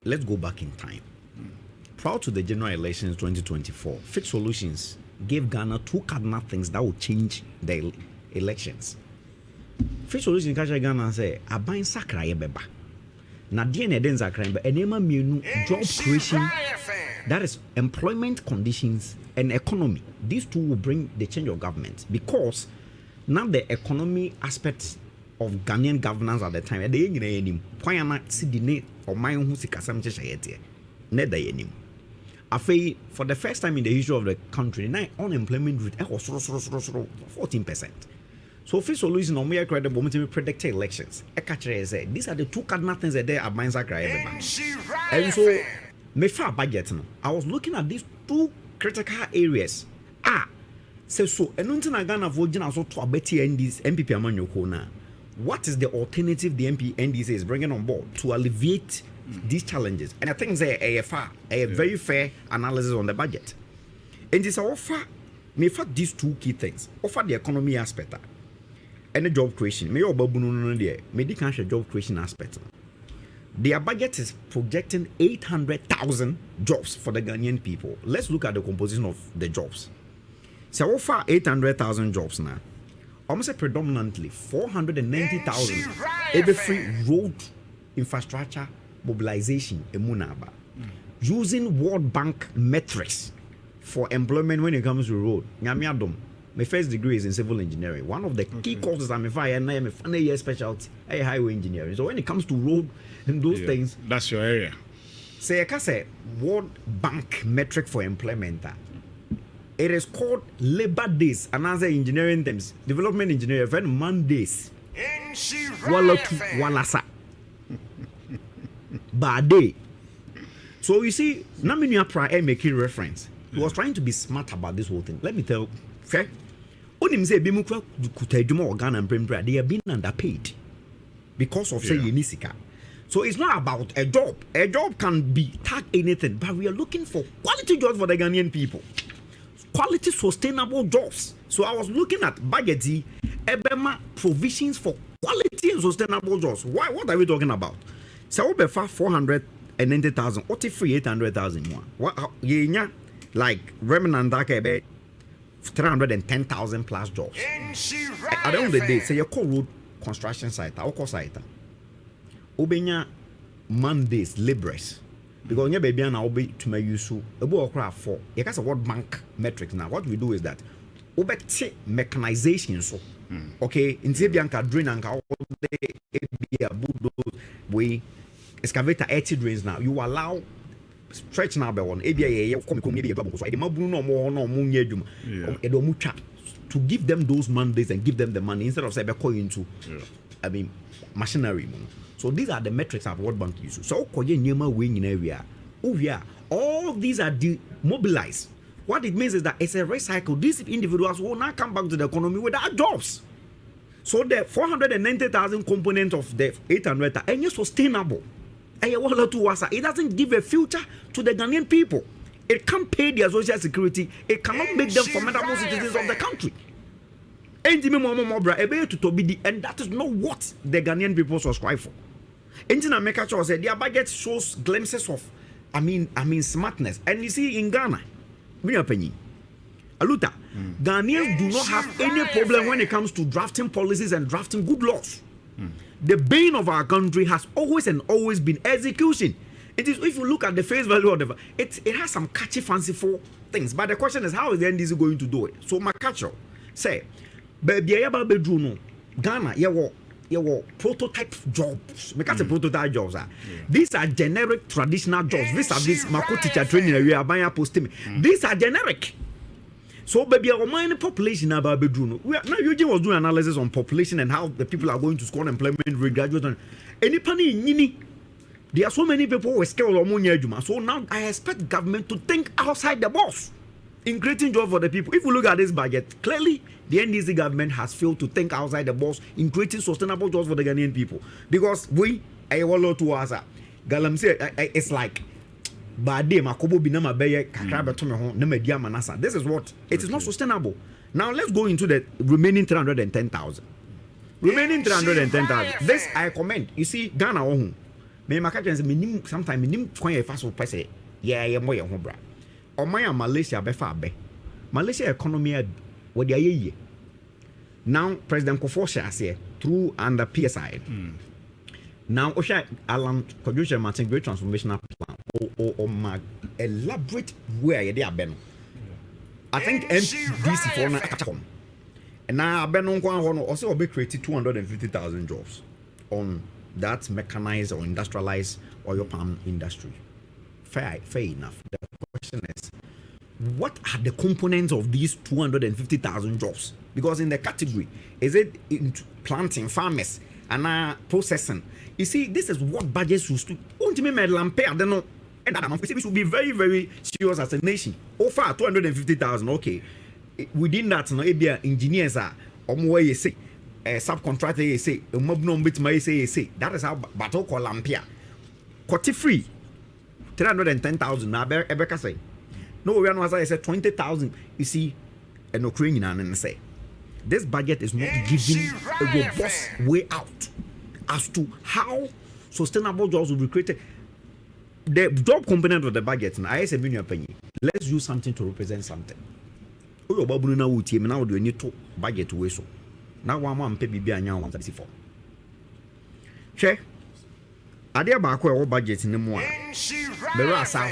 let's go back in time. Prior to the general elections 2024, Fixed Solutions gave Ghana two cardinal things that would change the elections. Fixed Solutions catch Ghana say, "Abain sakra ye beba." Na die na den sakra be enema mienu job creation, that is employment conditions and economy. These two will bring the change of government because now the economy aspect of Ghanaian governance at the time, they ain't any point see the need or my own sikasam cheshayete. Neda yenim. Afei, for the first time in the history of the country, now unemployment rate was 14%. So Fixed Solutions on we credible to predict elections. These are the two cardinal things that they are minds are crying. And so me far budget no. I was looking at these two critical areas. So enunti Ghana for Gina so to abeti MPP amanyoko na. What is the alternative the NDC is bringing on board to alleviate these challenges? And I think it's a very fair analysis on the budget. And it's offer these two key things. Offer the economy aspect and the job creation. May the job creation aspect. Their budget is projecting 800,000 jobs for the Ghanaian people. Let's look at the composition of the jobs. So offer 800,000 jobs now. Almost predominantly 490,000 every free road infrastructure mobilization emunaba using World Bank metrics for employment when it comes to road. Nyamiadom, my first degree is in civil engineering. One of the key courses I'm a final year specialty highway engineering. So when it comes to road and those things, that's your area. Say I can say World Bank metric for employment. It is called labor days, another engineering terms, development engineering, event Mondays. Walasa. Bad. So you see, Naminia Pra making reference. He was trying to be smart about this whole thing. Let me tell you, fair. Onim say Bimukra Kutejuma organ and Prempra, they have been underpaid because of say Unisika. So it's not about a job. A job can be tag anything, but we are looking for quality jobs for the Ghanaian people. Quality sustainable jobs. So I was looking at budgety Ebema provisions for quality and sustainable jobs. Why? What are we talking about? So we have 490,000. What if 800,000 more? What? Like remnant that 310,000 plus jobs. At the end of the day, say your core road construction site, our core site. Obenya Mondays laborers. Because your baby and I'll be to my use a book for you can say World Bank metrics. Now what we do is that we take mechanization so okay in Bianca drain and all the we excavator 80 drains now you allow stretch now by one to give them those Mondays and give them the money instead of say into I mean machinery. So these are the metrics of World Bank use. So all these are demobilized. What it means is that it's a recycle. These individuals will not come back to the economy without jobs. So the 490,000 component of the 800 are sustainable. It doesn't give a future to the Ghanaian people. It can't pay their social security. It cannot make them formidable citizens of the country. And that is not what the Ghanaian people subscribe for. Engine America said their budget shows glimpses of smartness. And you see in Ghana, Aluta, Ghanaians do not have any problem when it comes to drafting policies and drafting good laws. The bane of our country has always been execution. It is, if you look at the face value of the, it has some catchy, fanciful things. But the question is, how is the NDC going to do it? So my catcher say, Ghana, your prototype jobs. Because the prototype jobs are these are generic traditional jobs. These are this Mako teacher training area, Baya posting. These are generic. So baby, our minor population about bedroom. Now Eugene was doing analysis on population and how the people are going to score employment rate, graduate and any penny nini. There are so many people who are skilled or money. So now I expect government to think outside the box in creating jobs for the people. If you look at this budget, clearly the NDC government has failed to think outside the box in creating sustainable jobs for the Ghanaian people. Because we, it's like, this is what, it is not sustainable. Now let's go into the remaining 310,000. Remaining 310,000. This I commend. You see, Ghana, Me maka chance me sometimes me kwan e fa so pese ye mo ye ho bra. Oman Malaysia be fa be. Malaysia economy what they are. Now President Kofo share through under PSI. Now Osha Alan Producer Martin Great Transformational Plan or elaborate where they are ben. I think NDC for na and now ben on also be created 250,000 jobs on that mechanized or industrialized oil palm industry. Fair enough. The question is, what are the components of these 250,000 jobs? Because in the category, is it into planting, farmers, and processing? You see, this is what budgets should do. Ultimately, I don't know. And we should be very, very serious as a nation. Offer 250,000, okay. Within that, engineers are you say, subcontractor you say, a mob no bit may say. That is how battle call Lampia. Quite free. 310,000 now, Ebeka say. No, we are not, as I said, 20,000. You see, and Ukrainian and say, this budget is not giving a robust way out as to how sustainable jobs will be created. The job component of the budget, and I say, let's use something to represent something. Oh, Babu now will team now do need to budget to so. Now one pay BB and 134. Che, are there back where budget in the more? There are some.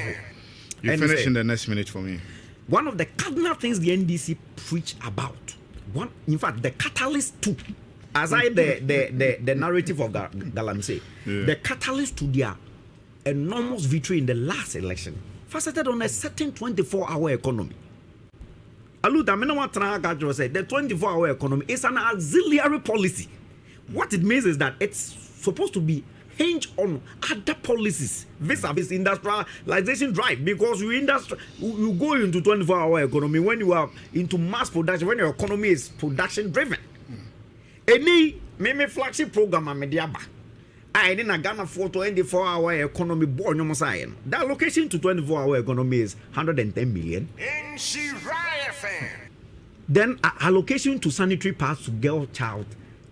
You finish in the next minute for me. One of the cardinal things the NDC preach about, in fact, the catalyst to, as the narrative of Galam say, the catalyst to their enormous victory in the last election, faceted on a certain 24-hour economy. Aluda, I want to say the 24-hour economy is an auxiliary policy. What it means is that it's supposed to be hinge on other policies vis-a-vis industrialization drive, because you go into 24-hour economy when you are into mass production, when your economy is production driven. Any flagship program I didn't Ghana for 24-hour economy born no sign. The allocation to 24-hour economy is 110 million. Then allocation to sanitary pads to girl child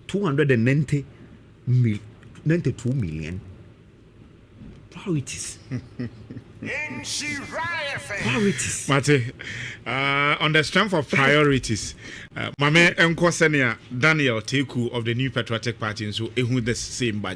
292 million. Priorities. Priorities. Mate, on the strength of priorities, Mame Nkosenia Daniel Teku of the New Patriotic Party, so who the same budget.